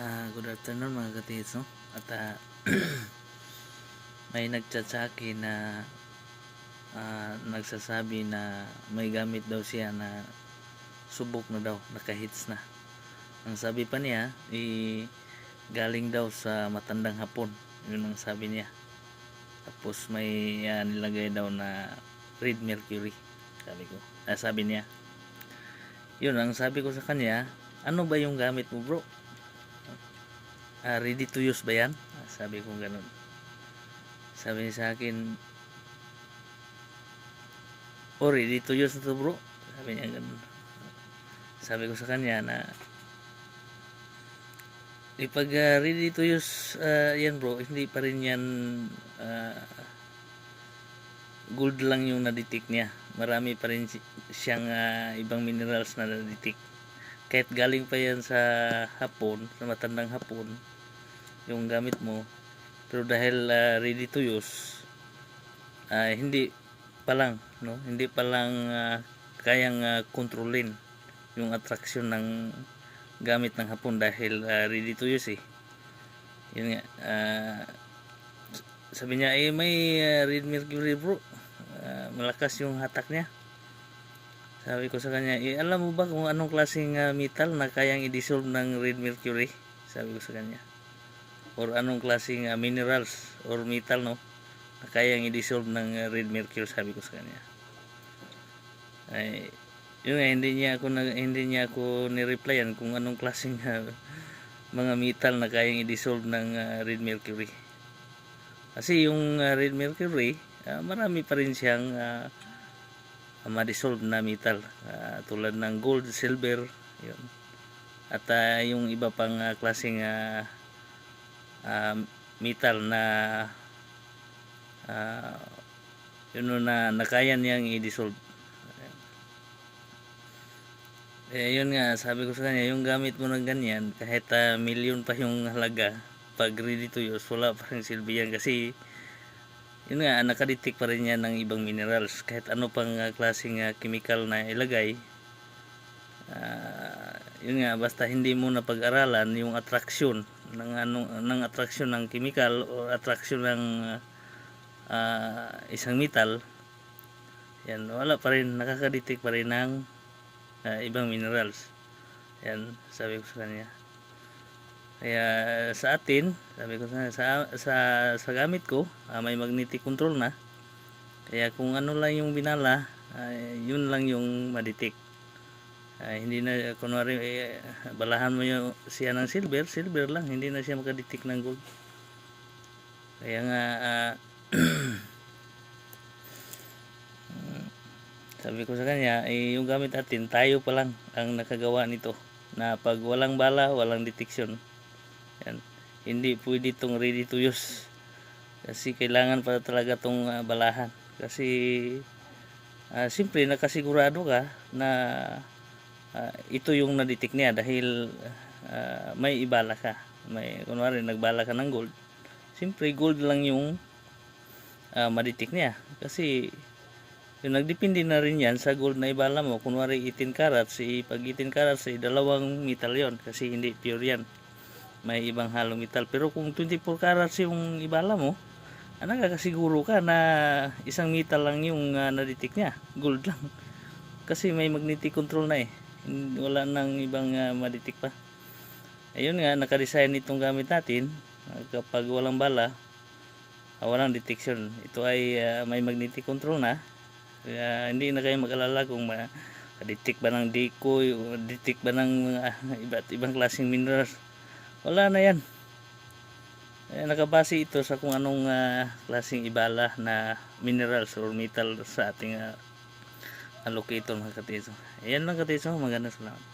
Good afternoon mga katiits, no? At may nagchat sa akin na nagsasabi na may gamit daw siya na subok na daw, nakahits na. Ang sabi pa niya, galing daw sa matandang hapon. Yun ang sabi niya. Tapos may nilagay daw na red mercury. Sabi niya. Yun ang sabi ko sa kanya, ano ba yung gamit mo, bro? Ready to use ba yan? Sabi ko ganun. Sabi niya sa akin, ready to use na to, bro. Sabi niya ganun. Sabi ko sa kanya na pag ready to use yan, bro, hindi pa rin yan gold lang yung na-detect niya. Marami pa rin siyang ibang minerals na na-detect. Kahit galing pa yan sa hapon, sa matandang hapon, yung gamit mo, pero dahil ready to use, hindi pa lang, no? Hindi pa lang kayang kontrolin yung attraction ng gamit ng hapon dahil ready to use eh. Yun nga, sabi niya, may red mercury, bro. Malakas yung hatak niya. Sabi ko sa kanya, alam mo ba kung anong klaseng metal na kayang i-dissolve ng red mercury? Sabi ko sa kanya. Or anong klaseng minerals or metal, no, na kayang i-dissolve ng red mercury, sabi ko sa kanya. Yun nga, hindi niya ako ni-replyan kung anong klaseng mga metal na kayang i-dissolve ng red mercury. Kasi yung red mercury, marami pa rin siyang ma-dissolve na metal, tulad ng gold, silver, yun. At yung iba pang klaseng metal na yun na kaya niyang i-dissolve. Yun nga, sabi ko sa kanya, yung gamit mo ng ganyan, kahit milyon pa yung halaga, pag ready to use, wala pa rin silbi yan. Kasi yun nga, nakadetect pa rin yan ng ibang minerals. Kahit ano pang klaseng chemical na ilagay, yun nga, basta hindi mo na pag-aralan yung attraction ng attraction ng chemical o attraction ng isang metal, yan, wala pa rin, nakakadetect pa rin ng ibang minerals. Yan, sabi ko sa kanya. Kaya sa atin, sabi ko sa gamit ko, may magnetic control na. Kaya kung ano lang yung binala, yun lang yung ma-detect. Hindi na, kunwari balahan mo siya ng silver lang, hindi na siya makadetect ng gold. Kaya nga sabi ko sa kanya, yung gamit natin, tayo pa lang ang nakagawa nito, na pag walang bala, walang detection. Yan. Hindi pwede itong ready to use. Kasi kailangan pa talaga itong balahan. Kasi siyempre nakasigurado ka na ito yung na-detect niya dahil may ibala ka. Kunwari nagbala ka ng gold. Siyempre gold lang yung ma-detect niya. Kasi yung nagdepende na rin yan sa gold na ibala mo. Kunwari 18 carats, pag 18 carats ay dalawang metal yon, kasi hindi pure yan, may ibang halong metal. Pero kung 24 carats yung ibala mo, nakakasiguro ka na isang metal lang yung na-detect niya, gold lang, kasi may magnetic control na wala nang ibang ma-detect pa. Ayun nga, nakadesign itong gamit natin, kapag walang bala, walang detection. Ito ay may magnetic control na. Kaya hindi na kayo mag-alala kung detect ba ng decoy o detect ba ng iba't ibang klaseng minerals. Wala na yan. Nakabase ito sa kung anong klaseng ibala na minerals or metal sa ating locator, mga katiso. Ayan lang, katiso, magandang salamat.